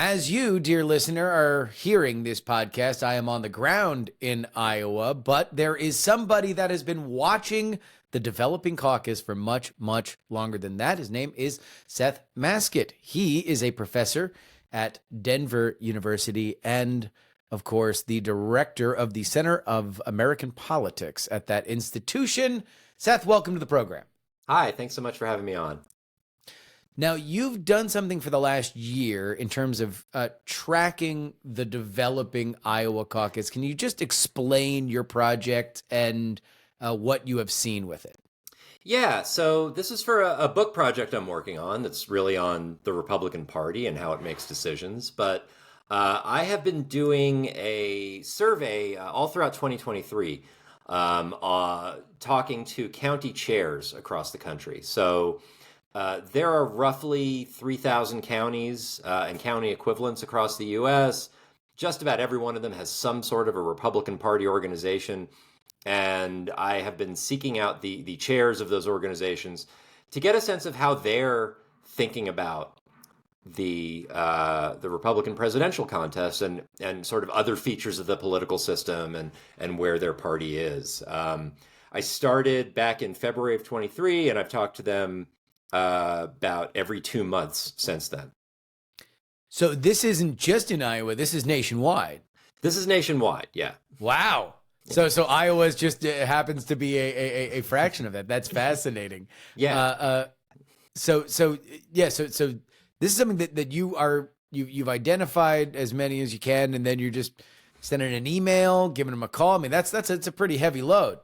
As you, dear listener, are hearing this podcast, I am on the ground in Iowa, but there is somebody that has been watching the developing caucus for much, much longer than that. His name is Seth Masket. He is a professor at Denver University and, of course, the director of the Center of American Politics at that institution. Seth, welcome to the program. Hi, thanks so much for having me on. Now, you've done something for the last year in terms of tracking the developing Iowa caucus. Can you just explain your project and what you have seen with it? Yeah, so this is for a book project I'm working on that's really on the Republican Party and how it makes decisions. But I have been doing a survey all throughout 2023, talking to county chairs across the country. So there are roughly 3,000 counties and county equivalents across the U.S. Just about every one of them has some sort of a Republican Party organization. And I have been seeking out the chairs of those organizations to get a sense of how they're thinking about the Republican presidential contest and sort of other features of the political system and where their party is. I started back in February of 23, and I've talked to them about every 2 months since then. So this isn't just in Iowa, this is nationwide. This is nationwide, yeah. Wow. So Iowa is just happens to be a fraction of that. That's fascinating. Yeah. So this is something that you've identified as many as you can, and then you're just sending an email, giving them a call. I mean, that's a pretty heavy load.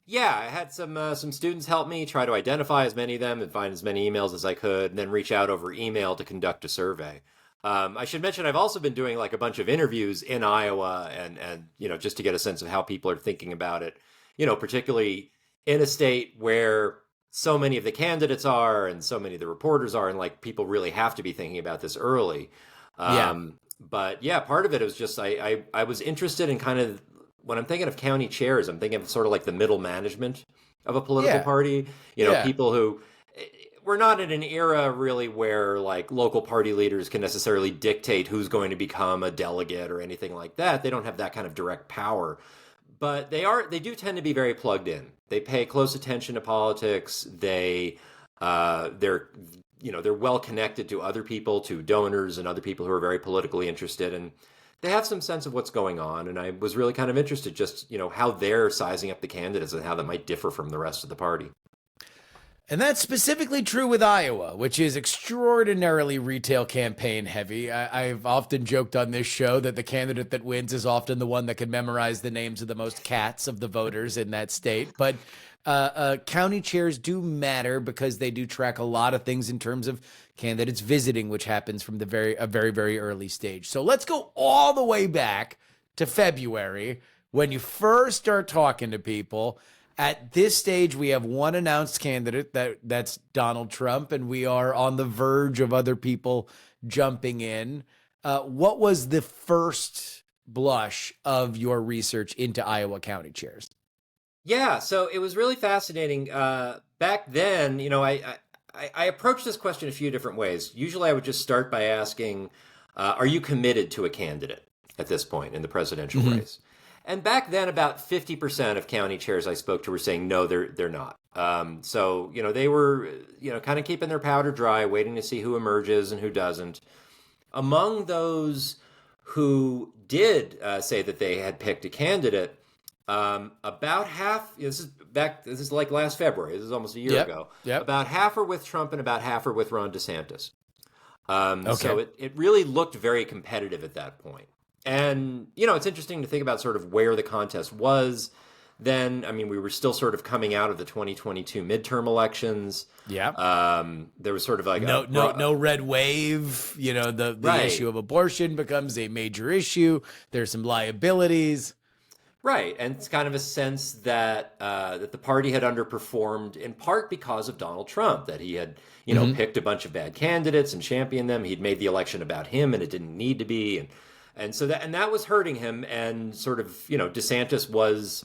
Yeah, I had some students help me try to identify as many of them and find as many emails as I could, and then reach out over email to conduct a survey. I should mention I've also been doing like a bunch of interviews in Iowa and just to get a sense of how people are thinking about it, particularly in a state where so many of the candidates are and so many of the reporters are, and like people really have to be thinking about this early. But yeah, part of it was just I was interested in kind of, when I'm thinking of county chairs, I'm thinking of sort of like the middle management of a political party, people who, we're not in an era really where like local party leaders can necessarily dictate who's going to become a delegate or anything like that. They don't have that kind of direct power, but they do tend to be very plugged in. They pay close attention to politics. They're well connected to other people, to donors and other people who are very politically interested, and they have some sense of what's going on. And I was really kind of interested just, how they're sizing up the candidates and how that might differ from the rest of the party. And that's specifically true with Iowa, which is extraordinarily retail campaign heavy. I've often joked on this show that the candidate that wins is often the one that can memorize the names of the most cats of the voters in that state. But county chairs do matter because they do track a lot of things in terms of candidates visiting, which happens from a very, very early stage. So let's go all the way back to February when you first start talking to people. At this stage, we have one announced candidate, that's Donald Trump, and we are on the verge of other people jumping in. What was the first blush of your research into Iowa county chairs? Yeah, so it was really fascinating. Back then, I approached this question a few different ways. Usually I would just start by asking, are you committed to a candidate at this point in the presidential race? And back then, about 50% of county chairs I spoke to were saying, no, they're not. So, they were, kind of keeping their powder dry, waiting to see who emerges and who doesn't. Among those who did say that they had picked a candidate, about half, this is like last February, this is almost a year ago, about half are with Trump and about half are with Ron DeSantis. So it really looked very competitive at that point. And, it's interesting to think about sort of where the contest was then. I mean, we were still sort of coming out of the 2022 midterm elections. Yeah. There was sort of like no red wave. The issue of abortion becomes a major issue. There's some liabilities. Right. And it's kind of a sense that that the party had underperformed in part because of Donald Trump, that he had, picked a bunch of bad candidates and championed them. He'd made the election about him and it didn't need to be. And so that was hurting him. And sort of, DeSantis was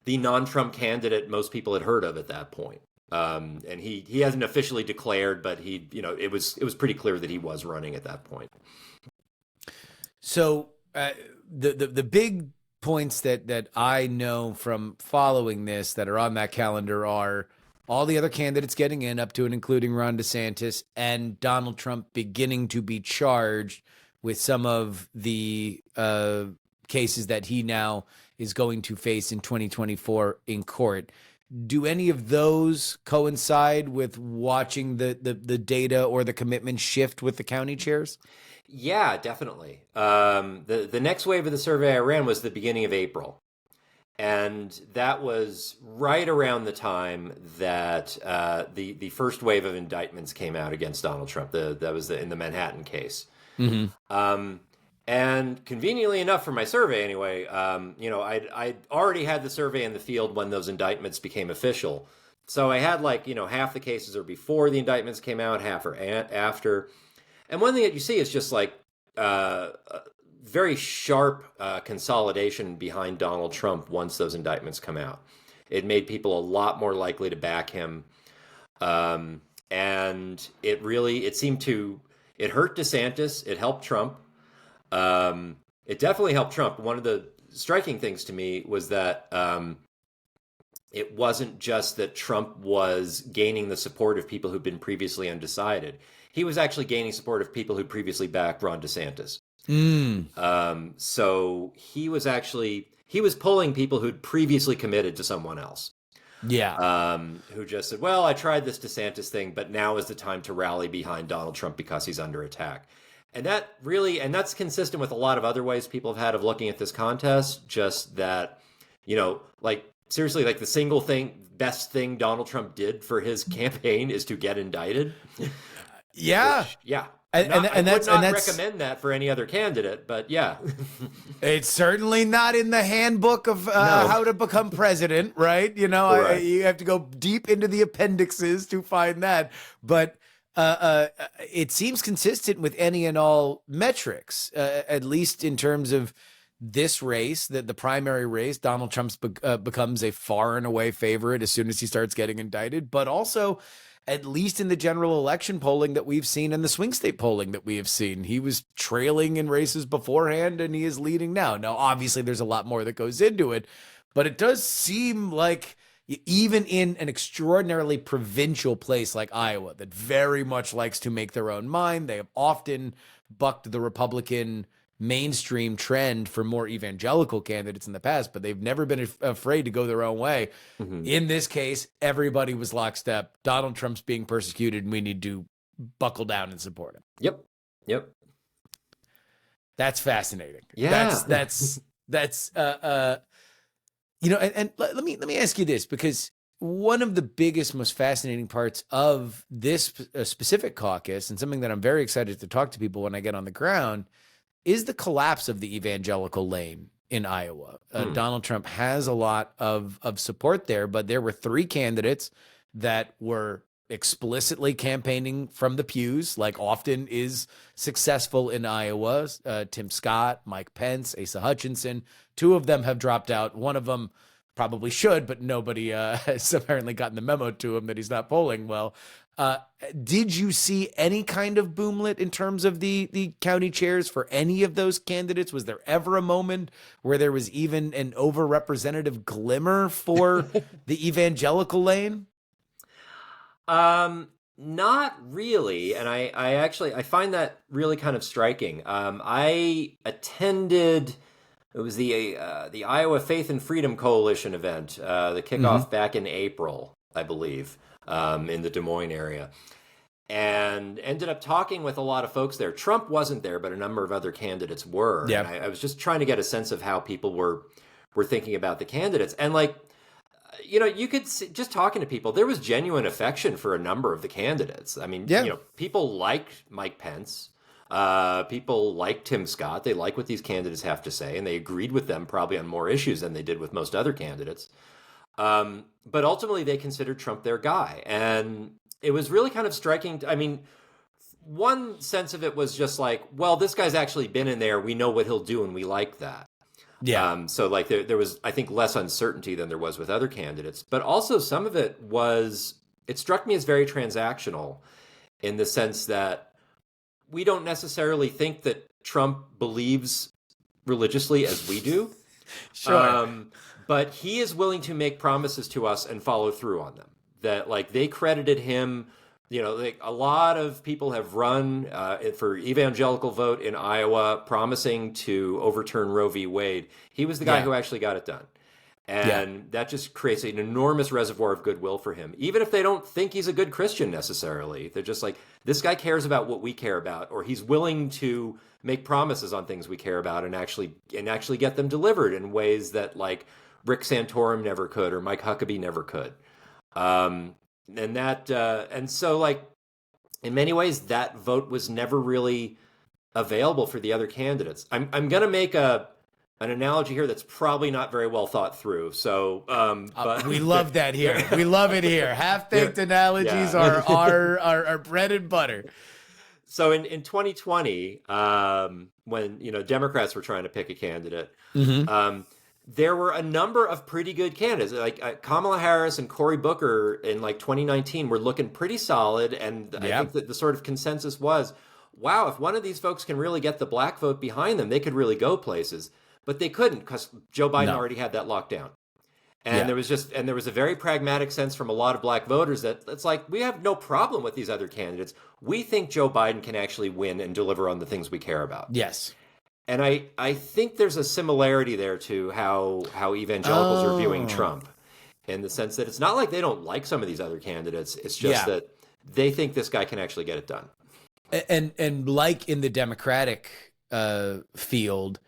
the non-Trump candidate most people had heard of at that point. And he hasn't officially declared, but it was pretty clear that he was running at that point. So the big points that I know from following this that are on that calendar are all the other candidates getting in, up to and including Ron DeSantis, and Donald Trump beginning to be charged with some of the cases that he now is going to face in 2024 in court. Do any of those coincide with watching the data or the commitment shift with the county chairs? Yeah, definitely. The next wave of the survey I ran was the beginning of April. And that was right around the time that the first wave of indictments came out against Donald Trump. That was in the Manhattan case. And conveniently enough for my survey anyway, I'd already had the survey in the field when those indictments became official. So I had half the cases are before the indictments came out, half are after. And one thing that you see is just very sharp consolidation behind Donald Trump once those indictments come out. It made people a lot more likely to back him. And it hurt DeSantis. It helped Trump. It definitely helped Trump. One of the striking things to me was that it wasn't just that Trump was gaining the support of people who'd been previously undecided. He was actually gaining support of people who previously backed Ron DeSantis. So he was pulling people who'd previously committed to someone else. Yeah. Who just said, well, I tried this DeSantis thing, but now is the time to rally behind Donald Trump because he's under attack. And that's consistent with a lot of other ways people have had of looking at this contest, just that, seriously, the single best thing Donald Trump did for his campaign is to get indicted. Yeah. I would not recommend that for any other candidate, but yeah. It's certainly not in the handbook of how to become president, right? You have to go deep into the appendixes to find that. But it seems consistent with any and all metrics, at least in terms of this race, the primary race. Donald Trump becomes a far and away favorite as soon as he starts getting indicted, but also at least in the general election polling that we've seen and the swing state polling that we have seen, he was trailing in races beforehand and he is leading now. Now, obviously, there's a lot more that goes into it, but it does seem like even in an extraordinarily provincial place like Iowa that very much likes to make their own mind, they have often bucked the Republican mainstream trend for more evangelical candidates in the past, but they've never been afraid to go their own way. In this case, everybody was lockstep. Donald Trump's being persecuted and we need to buckle down and support him. Yep. That's fascinating. Yeah. That's and let me ask you this, because one of the biggest, most fascinating parts of this specific caucus, and something that I'm very excited to talk to people when I get on the ground, is the collapse of the evangelical lane in Iowa. Donald Trump has a lot of support there, but there were three candidates that were explicitly campaigning from the pews, like often is successful in Iowa. Tim Scott, Mike Pence, Asa Hutchinson. Two of them have dropped out. One of them probably should, but nobody has apparently gotten the memo to him that he's not polling well. Did you see any kind of boomlet in terms of the county chairs for any of those candidates? Was there ever a moment where there was even an overrepresentative glimmer for the evangelical lane? Not really. And I find that really kind of striking. I attended, it was the Iowa Faith and Freedom Coalition event, the kickoff back in April, I believe. In the Des Moines area, and ended up talking with a lot of folks there. Trump wasn't there, but a number of other candidates were. Yeah. And I was just trying to get a sense of how people were thinking about the candidates. And you could see, just talking to people, there was genuine affection for a number of the candidates. I mean, people liked Mike Pence. People like Tim Scott. They like what these candidates have to say, and they agreed with them probably on more issues than they did with most other candidates. But ultimately, they considered Trump their guy. And it was really kind of striking. I mean, one sense of it was just well, this guy's actually been in there. We know what he'll do, and we like that. Yeah. So there was, I think, less uncertainty than there was with other candidates. But also some of it struck me as very transactional in the sense that we don't necessarily think that Trump believes religiously as we do. Sure. But he is willing to make promises to us and follow through on them. That like they credited him, like a lot of people have run for evangelical vote in Iowa, promising to overturn Roe v. Wade. He was the guy who actually got it done. And that just creates an enormous reservoir of goodwill for him. Even if they don't think he's a good Christian necessarily, they're just like, this guy cares about what we care about, or he's willing to make promises on things we care about and actually get them delivered in ways that like Rick Santorum never could or Mike Huckabee never could. And so like in many ways that vote was never really available for the other candidates. I'm going to make an analogy here that's probably not very well thought through. So, but we love that here. We love it here. Half-baked analogies are our bread and butter. So in 2020, when Democrats were trying to pick a candidate, there were a number of pretty good candidates. Like Kamala Harris and Cory Booker in like 2019 were looking pretty solid, and I think that the sort of consensus was, wow, if one of these folks can really get the black vote behind them, they could really go places. But they couldn't because Joe Biden already had that locked down. And there was a very pragmatic sense from a lot of black voters that it's like, we have no problem with these other candidates. We think Joe Biden can actually win and deliver on the things we care about. Yes. And I think there's a similarity there to how evangelicals are viewing Trump, in the sense that it's not like they don't like some of these other candidates. It's just that they think this guy can actually get it done. And like in the Democratic field,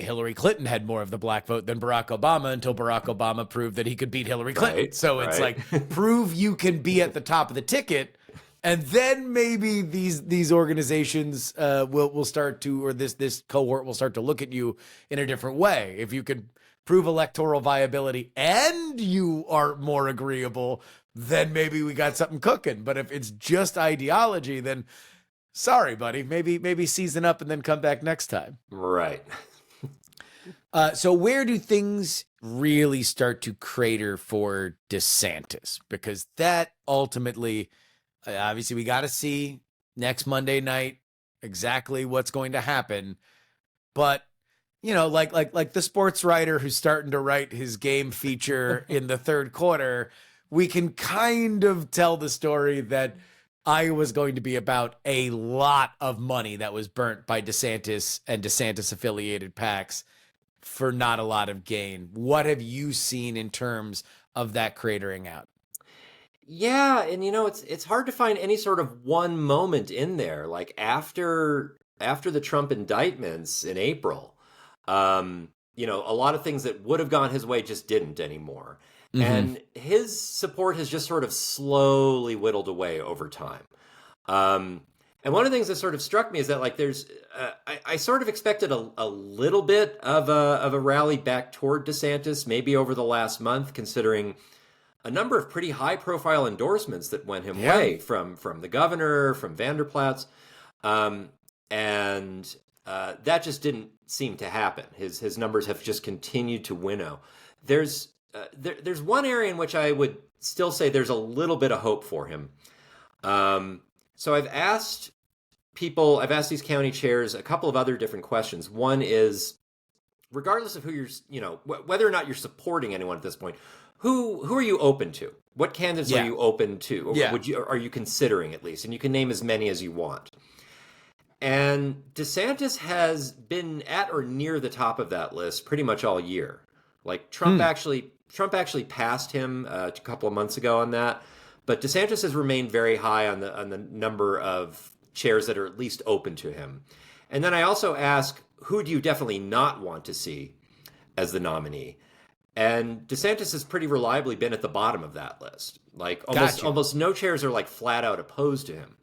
Hillary Clinton had more of the black vote than Barack Obama until Barack Obama proved that he could beat Hillary Clinton. Right, so it's like, prove you can be at the top of the ticket, and then maybe these organizations will start to, or this cohort will start to look at you in a different way. If you could prove electoral viability and you are more agreeable, then maybe we got something cooking. But if it's just ideology, then sorry, buddy, maybe season up and then come back next time. Right. So where do things really start to crater for DeSantis? Because that ultimately, obviously, we got to see next Monday night exactly what's going to happen. But like the sports writer who's starting to write his game feature in the third quarter, we can kind of tell the story that Iowa's going to be about a lot of money that was burnt by DeSantis and DeSantis affiliated PACs for not a lot of gain. What have you seen in terms of that cratering out? Yeah, and it's hard to find any sort of one moment in there. Like after the Trump indictments in April, a lot of things that would have gone his way just didn't anymore. Mm-hmm. And his support has just sort of slowly whittled away over time. And one of the things that sort of struck me is that like there's, I sort of expected a little bit of a rally back toward DeSantis, maybe over the last month, considering a number of pretty high profile endorsements that went him way from the governor, from Vanderplatz. And that just didn't seem to happen. His numbers have just continued to winnow. There's one area in which I would still say there's a little bit of hope for him. So I've asked these county chairs a couple of other different questions. One is, regardless of who you're, whether or not you're supporting anyone at this point, who are you open to? What candidates are you open to? Or are you considering at least? And you can name as many as you want. And DeSantis has been at or near the top of that list pretty much all year. Like Trump actually passed him a couple of months ago on that. But DeSantis has remained very high on the number of chairs that are at least open to him. And then I also ask, who do you definitely not want to see as the nominee? And DeSantis has pretty reliably been at the bottom of that list. Like almost no chairs are like flat out opposed to him.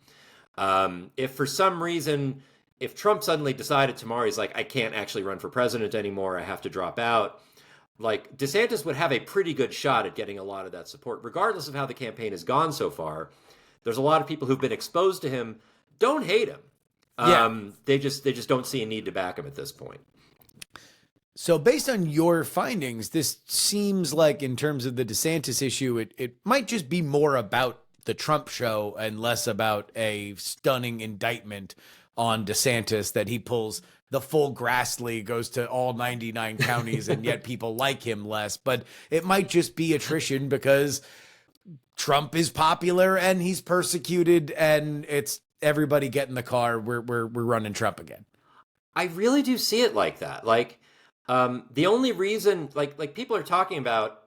If for some reason, if Trump suddenly decided tomorrow, he's like, I can't actually run for president anymore, I have to drop out. Like DeSantis would have a pretty good shot at getting a lot of that support, regardless of how the campaign has gone so far. There's a lot of people who've been exposed to him, don't hate him. They just don't see a need to back him at this point. So based on your findings, this seems like in terms of the DeSantis issue, it might just be more about the Trump show and less about a stunning indictment on DeSantis that he pulls the full Grassley, goes to all 99 counties, and yet people like him less. But it might just be attrition because Trump is popular and he's persecuted, and it's everybody get in the car. We're running Trump again. I really do see it like that. Like, the only reason, like people are talking about,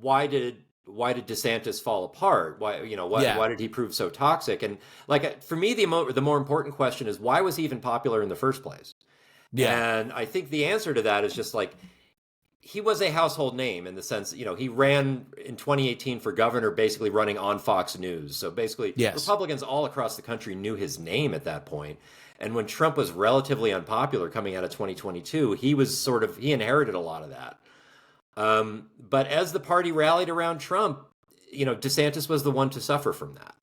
why did DeSantis fall apart? Why did he prove so toxic? And like, for me, the more important question is, why was he even popular in the first place? Yeah. And I think the answer to that is just like, he was a household name in the sense, he ran in 2018 for governor, basically running on Fox News. So basically, Republicans all across the country knew his name at that point. And when Trump was relatively unpopular coming out of 2022, he inherited a lot of that. But as the party rallied around Trump, DeSantis was the one to suffer from that.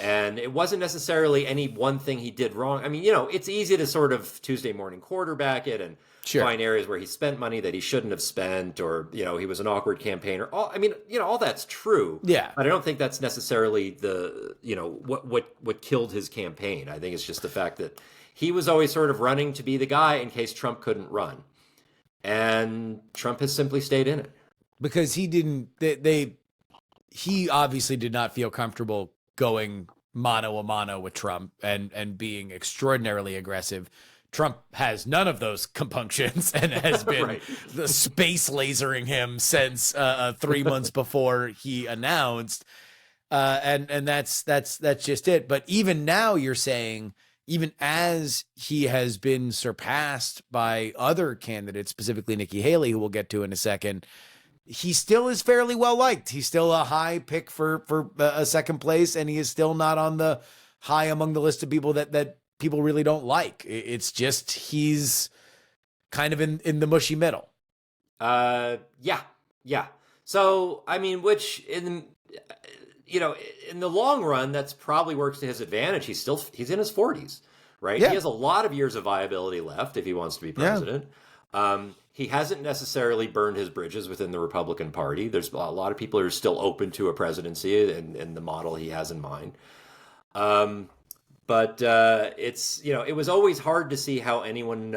And it wasn't necessarily any one thing he did wrong. I mean, it's easy to sort of Tuesday morning quarterback it and find areas where he spent money that he shouldn't have spent, or, he was an awkward campaigner. All that's true. Yeah. But I don't think that's necessarily what killed his campaign. I think it's just the fact that he was always sort of running to be the guy in case Trump couldn't run. And Trump has simply stayed in it. Because he obviously did not feel comfortable going mano a mano with Trump and being extraordinarily aggressive. Trump has none of those compunctions and has been the space lasering him since 3 months before he announced. And that's just it. But even now you're saying, even as he has been surpassed by other candidates, specifically Nikki Haley, who we'll get to in a second, he still is fairly well liked. He's still a high pick for a second place, and he is still not on the high among the list of people that people really don't like. It's just he's kind of in the mushy middle. Yeah. So I mean, which in the long run, that's probably works to his advantage. He's in his 40s, right? Yeah. He has a lot of years of viability left if he wants to be president. Yeah. He hasn't necessarily burned his bridges within the Republican Party. There's a lot of people who are still open to a presidency and the model he has in mind. But it's, it was always hard to see how anyone,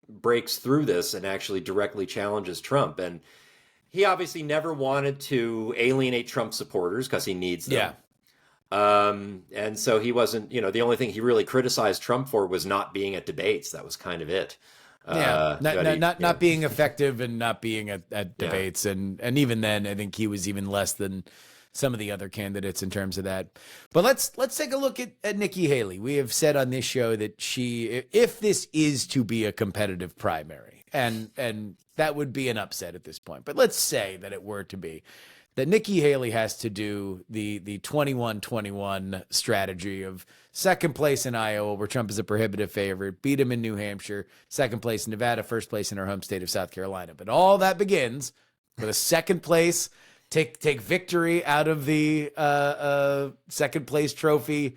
breaks through this and actually directly challenges Trump. And he obviously never wanted to alienate Trump supporters because he needs them. Yeah. And so he wasn't, the only thing he really criticized Trump for was not being at debates. That was kind of it. Not being effective and not being at debates. And even then, I think he was even less than some of the other candidates in terms of that. But let's take a look at Nikki Haley. We have said on this show that if this is to be a competitive primary, and that would be an upset at this point, but let's say that it were to be, that Nikki Haley has to do the 21-21 strategy of second place in Iowa, where Trump is a prohibitive favorite, beat him in New Hampshire, second place in Nevada, first place in her home state of South Carolina. But all that begins with a second place, take victory out of the second place trophy,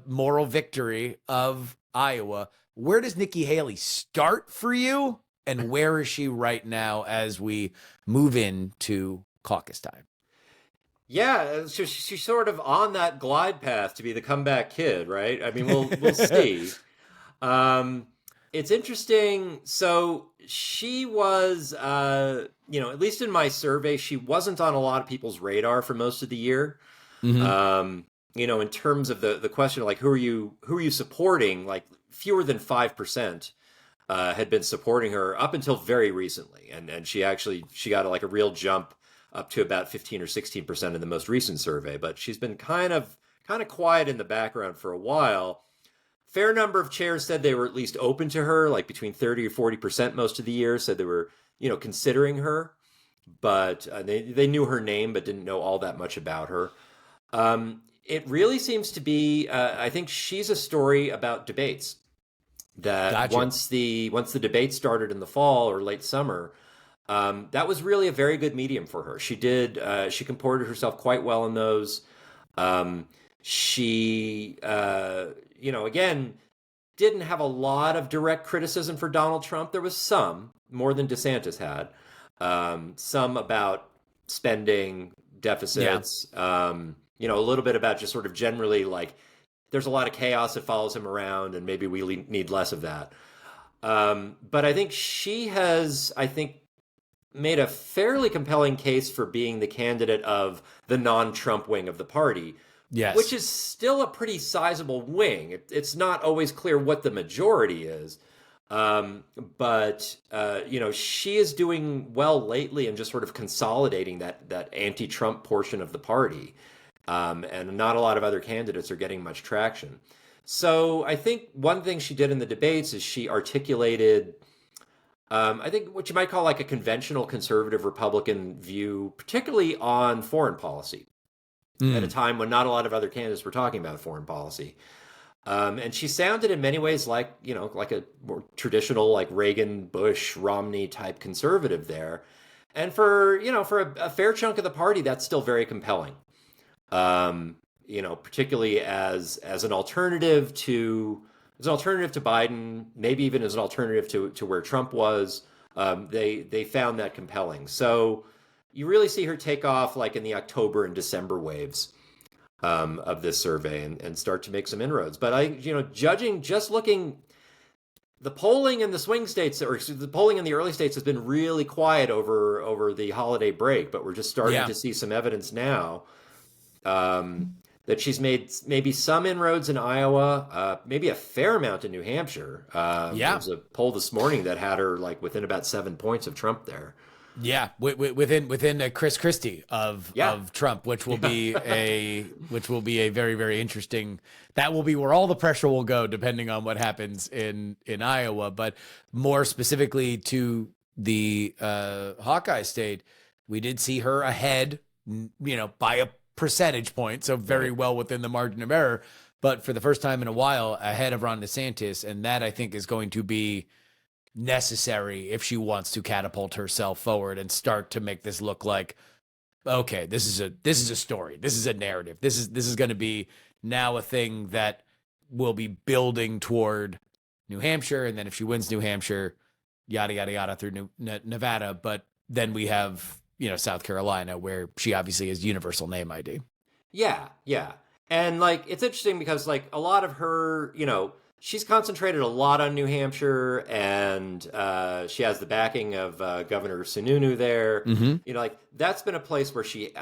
moral victory of Iowa. Where does Nikki Haley start for you, and where is she right now as we move into caucus time? Yeah, she's sort of on that glide path to be the comeback kid, right? I mean, we'll see. It's interesting. So she was, at least in my survey, she wasn't on a lot of people's radar for most of the year. Mm-hmm. In terms of the question of like, who are you supporting? Like, fewer than 5% had been supporting her up until very recently, and she got like a real jump up to about 15 or 16% in the most recent survey. But she's been kind of quiet in the background for a while. Fair number of chairs said they were at least open to her, like between 30 or 40% most of the year said they were, considering her, but they knew her name, but didn't know all that much about her. It really seems to be, I think she's a story about debates. That gotcha. once the debate started in the fall or late summer, that was really a very good medium for her. She comported herself quite well in those. She, again, didn't have a lot of direct criticism for Donald Trump. There was some, more than DeSantis had. Some about spending deficits. You know, a little bit about just sort of generally like there's a lot of chaos that follows him around, and maybe we need less of that. But I think she has, made a fairly compelling case for being the candidate of the non-Trump wing of the party. Yes. Which is still a pretty sizable wing. It's not always clear what the majority is. But you know, she is doing well lately and just sort of consolidating that anti-Trump portion of the party. And not a lot of other candidates are getting much traction. So I think one thing she did in the debates is she articulated, I think what you might call like a conventional conservative Republican view, particularly on foreign policy. At a time when not a lot of other candidates were talking about foreign policy. And she sounded in many ways like, you know, like a more traditional, like Reagan, Bush, Romney type conservative there. And for, you know, for a fair chunk of the party, that's still very compelling. You know, particularly as an alternative to Biden, maybe even as an alternative to where Trump was. They found that compelling. So you really see her take off like in the October and December waves of this survey and start to make some inroads. But the polling in the swing states, or the polling in the early states, has been really quiet over the holiday break. But we're just starting to see some evidence now that she's made maybe some inroads in Iowa, maybe a fair amount in New Hampshire. There was a poll this morning that had her like within about 7 points of Trump there. Yeah, within Christie of Trump, which will be a very, very interesting. That will be where all the pressure will go, depending on what happens in Iowa. But more specifically to the Hawkeye state, we did see her ahead, you know, by a percentage point, so very well within the margin of error. But for the first time in a while, ahead of Ron DeSantis, and that I think is going to be necessary if she wants to catapult herself forward and start to make this look like, okay, this is a story, this is a narrative, this is going to be now a thing that will be building toward New Hampshire, and then if she wins New Hampshire, yada yada yada through Nevada, but then we have, you know, South Carolina, where she obviously has universal name ID. Yeah. And like it's interesting because like a lot of her, you know, she's concentrated a lot on New Hampshire, and she has the backing of Governor Sununu there. You know, like that's been a place where she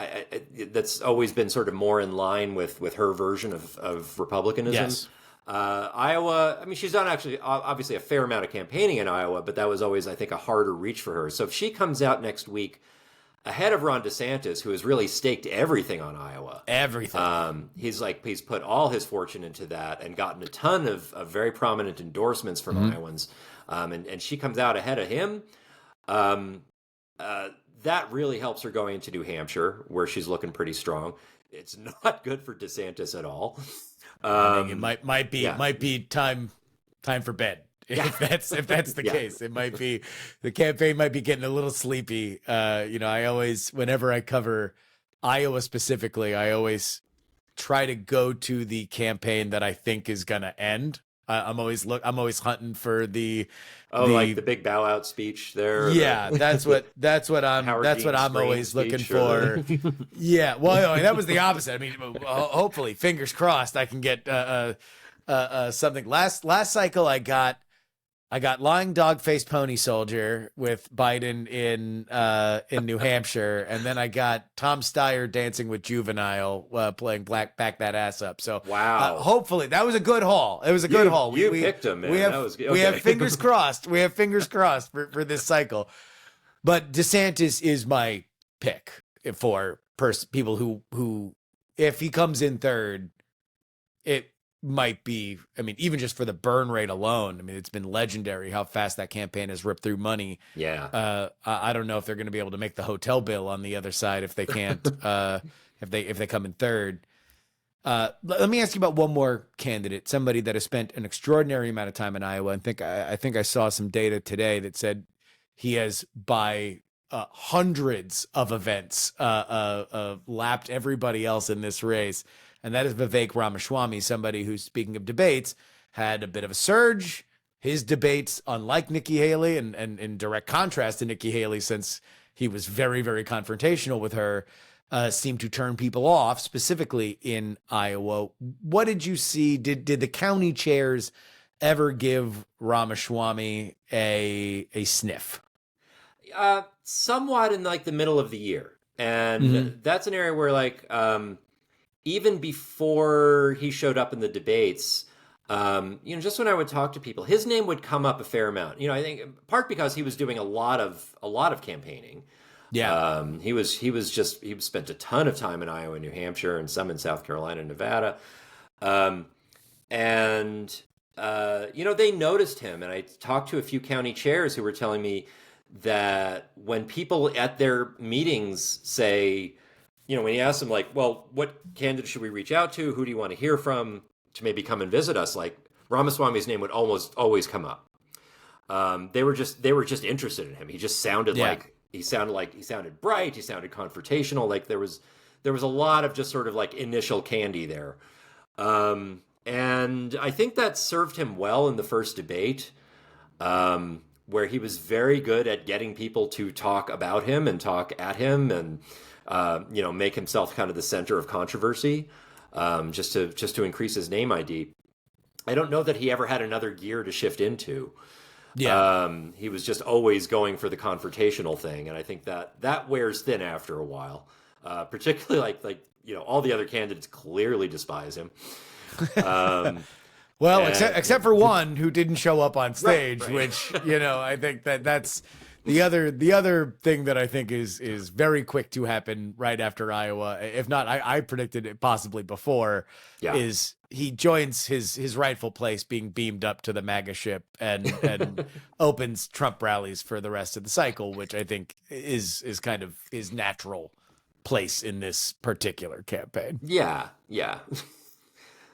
that's always been sort of more in line with her version of republicanism. Yes. Iowa, I mean, she's done actually obviously a fair amount of campaigning in Iowa, but that was always, I think, a harder reach for her. So if she comes out next week ahead of Ron DeSantis, who has really staked everything on Iowa. Everything. He's put all his fortune into that and gotten a ton of very prominent endorsements from Iowans. And she comes out ahead of him. That really helps her going into New Hampshire, where she's looking pretty strong. It's not good for DeSantis at all. I think it might be time for bed. If that's the case, it might be, the campaign might be getting a little sleepy. You know, I always, whenever I cover Iowa specifically, I always try to go to the campaign that I think is going to end. I'm always hunting for like the big bow out speech there. Yeah, that's what I'm always looking for. Yeah, well, that was the opposite. I mean, hopefully, fingers crossed, I can get something. Last cycle, I got lying dog face pony soldier with Biden in New Hampshire, and then I got Tom Steyer dancing with Juvenile playing back that ass up. So wow, hopefully that was a good haul. It was a good haul. You picked him, man. We have fingers crossed. We have fingers crossed for this cycle. But DeSantis is my pick for people who if he comes in third, it might be, I mean, even just for the burn rate alone, I mean, it's been legendary how fast that campaign has ripped through money. Yeah. I don't know if they're going to be able to make the hotel bill on the other side if they can't, if they come in third. Let me ask you about one more candidate, somebody that has spent an extraordinary amount of time in Iowa. I think I saw some data today that said he has, by hundreds of events, lapped everybody else in this race. And that is Vivek Ramaswamy, somebody who, speaking of debates, had a bit of a surge. His debates, unlike Nikki Haley, and in direct contrast to Nikki Haley, since he was very, very confrontational with her, seemed to turn people off, specifically in Iowa. What did you see? Did the county chairs ever give Ramaswamy a sniff? Somewhat in like the middle of the year. And that's an area where like even before he showed up in the debates, just when I would talk to people, his name would come up a fair amount. I think in part because he was doing a lot of campaigning. Yeah. He spent a ton of time in Iowa, New Hampshire, and some in South Carolina and Nevada. They noticed him, and I talked to a few county chairs who were telling me that when people at their meetings say, when you ask them like, well, what candidate should we reach out to? Who do you want to hear from to maybe come and visit us? Like Ramaswamy's name would almost always come up. They were just interested in him. He just sounded he sounded bright. He sounded confrontational. Like there was a lot of just sort of like initial candy there. And I think that served him well in the first debate, where he was very good at getting people to talk about him and talk at him and, make himself kind of the center of controversy, just to increase his name ID. I don't know that he ever had another gear to shift into. Yeah. He was just always going for the confrontational thing. And I think that wears thin after a while, particularly like all the other candidates clearly despise him. Well, except for one who didn't show up on stage, right. Which, I think that's the other thing that I think is very quick to happen right after Iowa. If not, I predicted it possibly before, is he joins his rightful place being beamed up to the MAGA ship and opens Trump rallies for the rest of the cycle, which I think is kind of his natural place in this particular campaign. Yeah.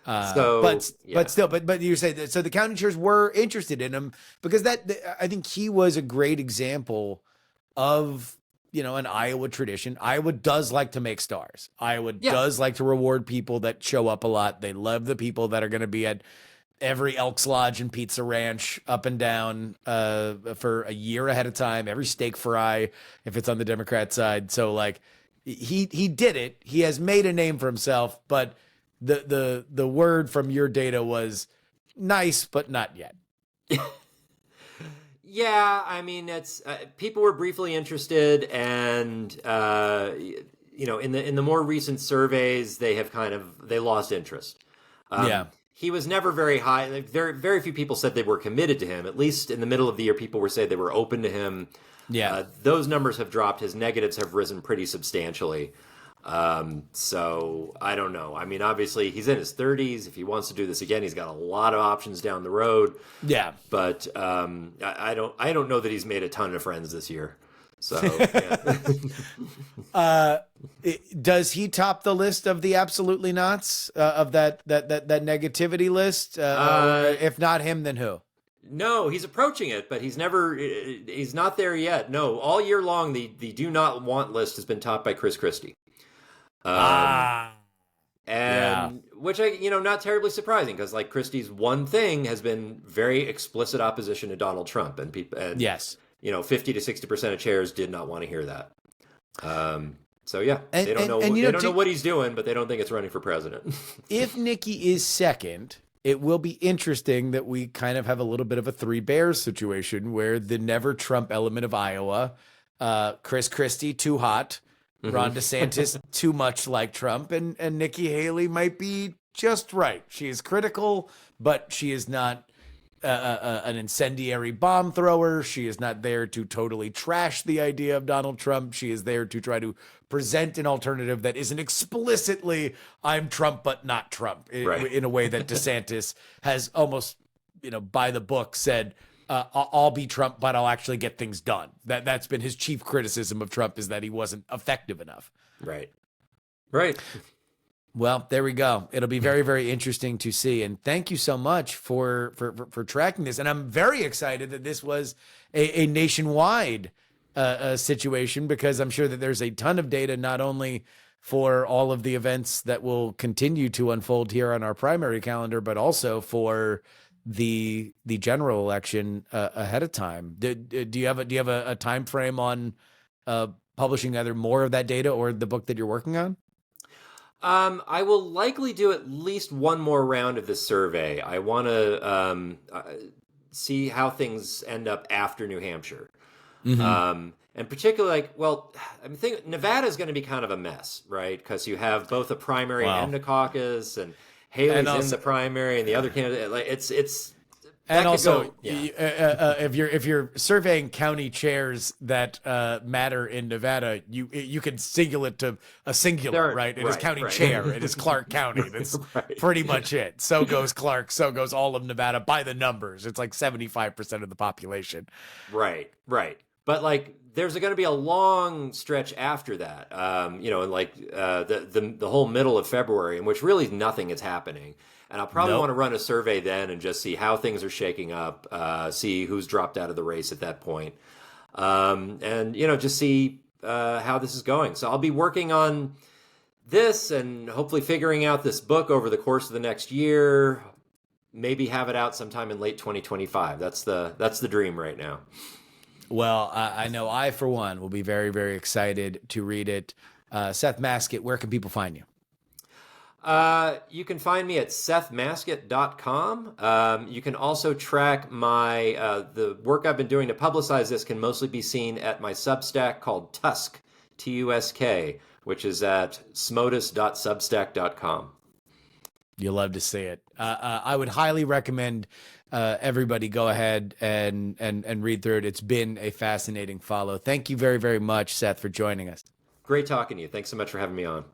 But you say that, so the county chairs were interested in him because I think he was a great example of, an Iowa tradition. Iowa does like to make stars. Iowa does like to reward people that show up a lot. They love the people that are going to be at every Elks Lodge and Pizza Ranch up and down for a year ahead of time, every steak fry, if it's on the Democrat side. So like he did it. He has made a name for himself, but the word from your data was nice, but not yet. Yeah, I mean, it's people were briefly interested, and in the more recent surveys, they lost interest. He was never very high. Like, very few people said they were committed to him. At least in the middle of the year, people were saying they were open to him. Yeah, those numbers have dropped. His negatives have risen pretty substantially. So I don't know. I mean, obviously he's in his 30s. If he wants to do this again, he's got a lot of options down the road. Yeah. But, I don't know that he's made a ton of friends this year. So, yeah. Does he top the list of the absolutely nots, of that negativity list? If not him, then who? No, he's approaching it, but he's not there yet. No, all year long, the do not want list has been topped by Christie. Which not terribly surprising, because like Christie's one thing has been very explicit opposition to Donald Trump, and people, and 50 to 60% of chairs did not want to hear that. So yeah, they don't know what he's doing, but they don't think it's running for president. If Nikki is second, it will be interesting that we kind of have a little bit of a Three Bears situation where the never Trump element of Iowa, Christie too hot, Ron DeSantis too much like Trump, and Nikki Haley might be just right. She is critical, but she is not an incendiary bomb thrower. She is not there to totally trash the idea of Donald Trump. She is there to try to present an alternative that isn't explicitly I'm Trump but not Trump, in a way that DeSantis has almost, by the book said, I'll be Trump, but I'll actually get things done. That's been his chief criticism of Trump, is that he wasn't effective enough. Right. Well, there we go. It'll be very, very interesting to see. And thank you so much for tracking this. And I'm very excited that this was a nationwide situation, because I'm sure that there's a ton of data, not only for all of the events that will continue to unfold here on our primary calendar, but also for the general election ahead of time. Do you have a time frame on publishing either more of that data or the book that you're working on? I will likely do at least one more round of this survey. I want to see how things end up after New Hampshire. And particularly, I think Nevada is going to be kind of a mess, right? Because you have both a primary and a caucus, and Haley's in the primary, and the other candidate. Like it's. And also, if you're surveying county chairs that matter in Nevada, you can single it to a singular, right? It is county chair. It is Clark County. That's pretty much it. So goes Clark. So goes all of Nevada by the numbers. It's like 75% of the population. Right. But there's going to be a long stretch after that, and the whole middle of February in which really nothing is happening. And I'll probably want to run a survey then and just see how things are shaking up, see who's dropped out of the race at that point, and just see how this is going. So I'll be working on this and hopefully figuring out this book over the course of the next year. Maybe have it out sometime in late 2025. That's the dream right now. Well, I know I, for one, will be very, very excited to read it. Seth Masket, where can people find you? You can find me at sethmasket.com. You can also track the work I've been doing to publicize this can mostly be seen at my Substack called Tusk, Tusk, which is at smodus.substack.com. You'll love to see it. I would highly recommend everybody go ahead and read through it. It's been a fascinating follow. Thank you very, very much, Seth, for joining us. Great talking to you. Thanks so much for having me on.